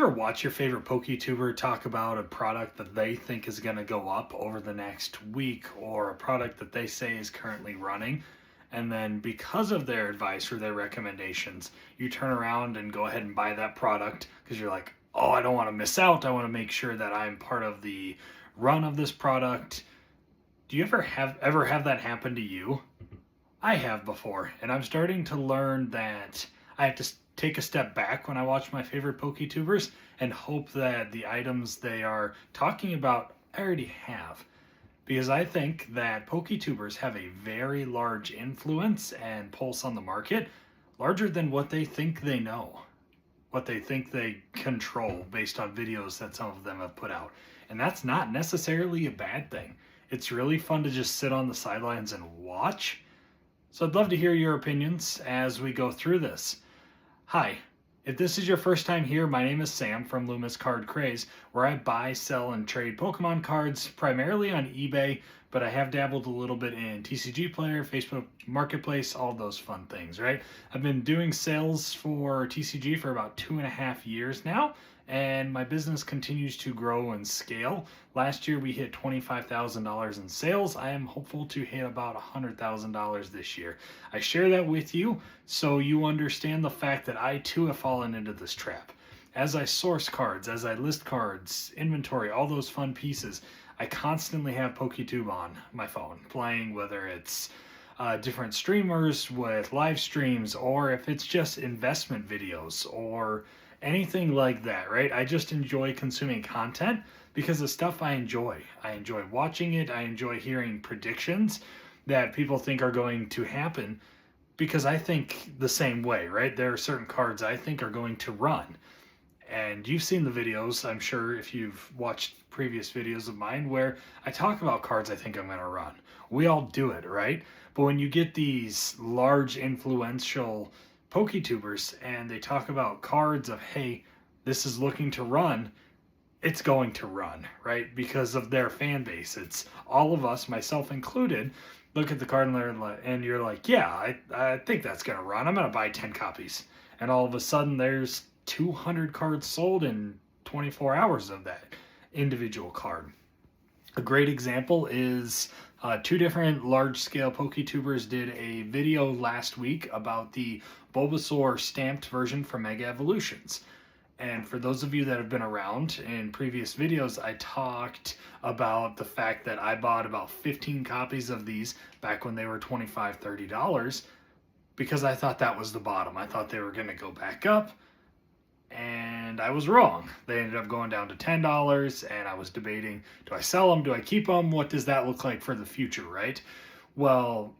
ever watch your favorite Poketuber talk about a product that they think is going to go up over the next week, or a product that they say is currently running? And then because of their advice or their recommendations, you turn around and go ahead and buy that product because you're like, oh, I don't want to miss out. I want to make sure that I'm part of the run of this product. Do you ever have that happen to you? I have before, and I'm starting to learn that I have to take a step back when I watch my favorite PokeTubers and hope that the items they are talking about I already have. Because I think that PokeTubers have a very large influence and pulse on the market, larger than what they think they know, what they think they control based on videos that some of them have put out. And that's not necessarily a bad thing. It's really fun to just sit on the sidelines and watch. So I'd love to hear your opinions as we go through this. Hi, if this is your first time here, my name is Sam from Loomis Card Craze, where I buy, sell, and trade Pokemon cards primarily on eBay, but I have dabbled a little bit in TCG Player, Facebook Marketplace, all those fun things, right? I've been doing sales for TCG for about 2.5 years now, and my business continues to grow and scale. Last year we hit $25,000 in sales. I am hopeful to hit about $100,000 this year. I share that with you so you understand the fact that I too have fallen into this trap. As I source cards, as I list cards, inventory, all those fun pieces, I constantly have Poketube on my phone playing, whether it's different streamers with live streams, or if it's just investment videos or anything like that, right? I just enjoy consuming content because the stuff I enjoy. I enjoy watching it. I enjoy hearing predictions that people think are going to happen because I think the same way, right? There are certain cards I think are going to run. And you've seen the videos, I'm sure, if you've watched previous videos of mine, where I talk about cards I think I'm going to run. We all do it, right? But when you get these large influential Poketubers and they talk about cards of, hey, this is looking to run, it's going to run, right? Because of their fan base. It's all of us, myself included, look at the card and you're like, yeah, I think that's going to run. I'm going to buy 10 copies. And all of a sudden there's 200 cards sold in 24 hours of that individual card. A great example is two different large-scale Poketubers did a video last week about the Bulbasaur stamped version for Mega Evolutions. And for those of you that have been around in previous videos, I talked about the fact that I bought about 15 copies of these back when they were $25, $30 because I thought that was the bottom. I thought they were going to go back up. And I was wrong. They ended up going down to $10, and I was debating, do I sell them? Do I keep them? What does that look like for the future, right? Well,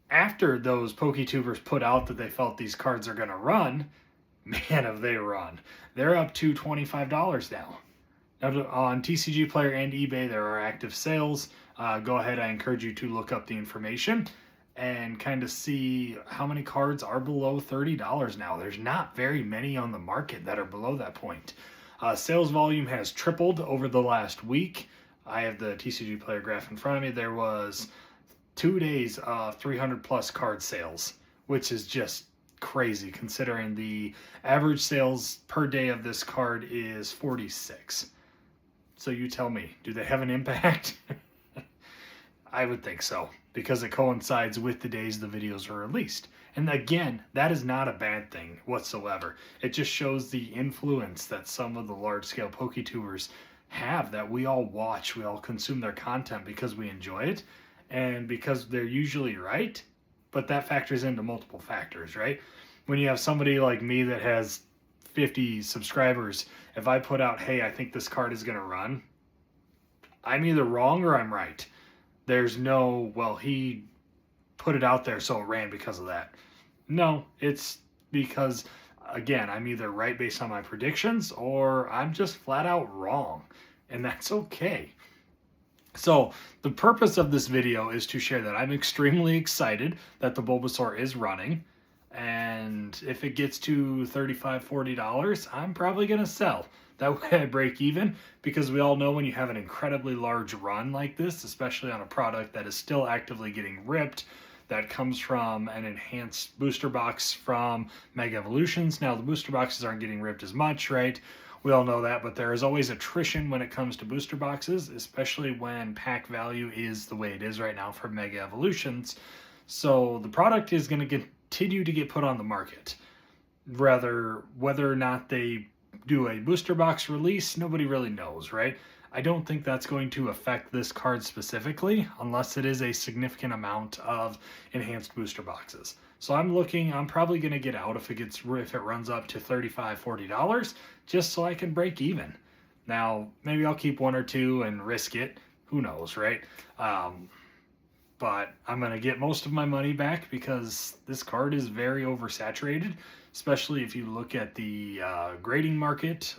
after those Poketubers put out that they felt these cards are going to run, man, have they run. They're up to $25 now. Now, on TCG Player and eBay, there are active sales. Go ahead, I encourage you to look up the information and kind of see how many cards are below $30 now. There's not very many on the market that are below that point. Sales volume has tripled over the last week. I have the TCG Player graph in front of me. There was 2 days of 300 plus card sales, which is just crazy considering the average sales per day of this card is 46. So you tell me, do they have an impact? I would think so, because it coincides with the days the videos are released. And again, that is not a bad thing whatsoever. It just shows the influence that some of the large-scale Poketubers have, that we all watch, we all consume their content because we enjoy it, and because they're usually right, but that factors into multiple factors, right? When you have somebody like me that has 50 subscribers, if I put out, hey, I think this card is going to run, I'm either wrong or I'm right. There's no, well, he put it out there so it ran because of that. No, it's because, again, I'm either right based on my predictions or I'm just flat out wrong. And that's okay. So the purpose of this video is to share that I'm extremely excited that the Bulbasaur is running. And if it gets to $35, $40, I'm probably going to sell. That way I break even, because we all know when you have an incredibly large run like this, especially on a product that is still actively getting ripped, that comes from an enhanced booster box from Mega Evolutions. Now, the booster boxes aren't getting ripped as much, right? We all know that, but there is always attrition when it comes to booster boxes, especially when pack value is the way it is right now for Mega Evolutions. So the product is going to continue to get put on the market. Whether or not they do a booster box release, nobody really knows, right? I don't think that's going to affect this card specifically, unless it is a significant amount of enhanced booster boxes. So I'm probably going to get out if it runs up to $35, $40, just so I can break even. Now, maybe I'll keep one or two and risk it. Who knows, right? But I'm going to get most of my money back because this card is very oversaturated, especially if you look at the grading market.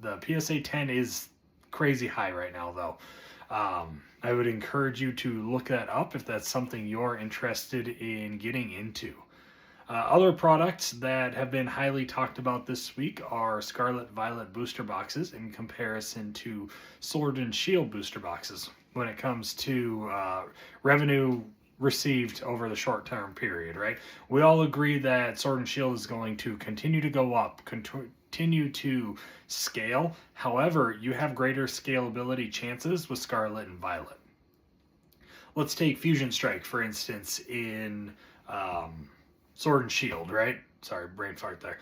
The PSA 10 is crazy high right now, though. I would encourage you to look that up if that's something you're interested in getting into. Other products that have been highly talked about this week are Scarlet Violet booster boxes in comparison to Sword and Shield booster boxes when it comes to revenue received over the short-term period, right? We all agree that Sword and Shield is going to continue to go up, continue to scale. However, you have greater scalability chances with Scarlet and Violet. Let's take Fusion Strike, for instance, in Sword and Shield, right? Sorry, brain fart there.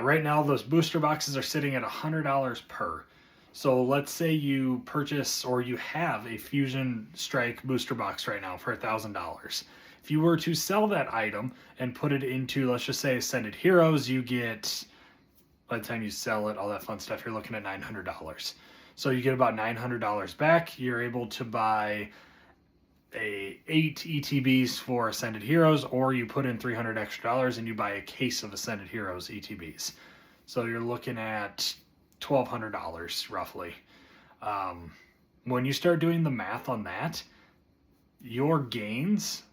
Right now, those booster boxes are sitting at $100 per. So let's say you purchase or you have a Fusion Strike booster box right now for $1,000. If you were to sell that item and put it into, let's just say, Ascended Heroes, you get, by the time you sell it, all that fun stuff, you're looking at $900. So you get about $900 back. You're able to buy 8 ETBs for Ascended Heroes, or you put in $300 extra and you buy a case of Ascended Heroes ETBs. So you're looking at $1,200 roughly. When you start doing the math on that, your gains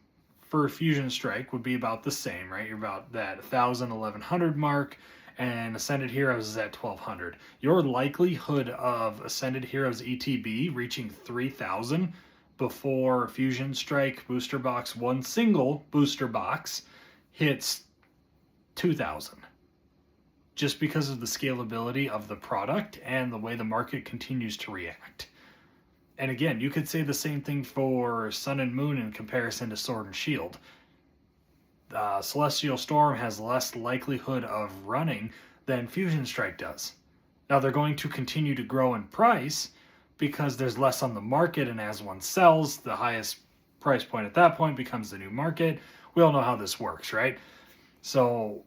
for Fusion Strike would be about the same, right? You're about that 1,000, 1,100 mark, and Ascended Heroes is at 1,200. Your likelihood of Ascended Heroes ETB reaching 3,000 before Fusion Strike booster box, one single booster box, hits 2,000. Just because of the scalability of the product and the way the market continues to react. And again, you could say the same thing for Sun and Moon in comparison to Sword and Shield. Celestial Storm has less likelihood of running than Fusion Strike does. Now they're going to continue to grow in price because there's less on the market, and as one sells, the highest price point at that point becomes the new market. We all know how this works, right? So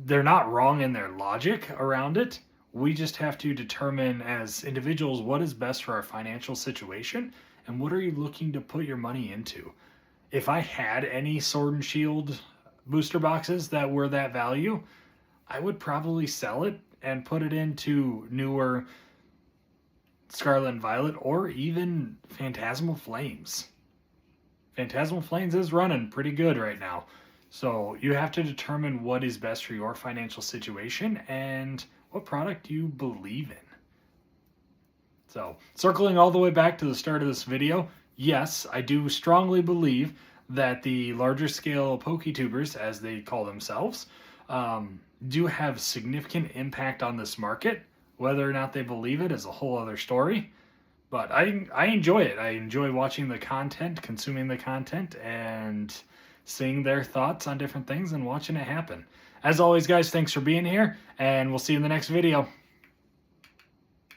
they're not wrong in their logic around it. We just have to determine as individuals what is best for our financial situation and what are you looking to put your money into. If I had any Sword and Shield booster boxes that were that value, I would probably sell it and put it into newer Scarlet and Violet or even Phantasmal Flames. Phantasmal Flames is running pretty good right now. So you have to determine what is best for your financial situation and what product you believe in. So circling all the way back to the start of this video, yes, I do strongly believe that the larger scale Poketubers, as they call themselves, do have significant impact on this market. Whether or not they believe it is a whole other story. But I enjoy it. I enjoy watching the content, consuming the content, and seeing their thoughts on different things and watching it happen. As always, guys, thanks for being here, and we'll see you in the next video.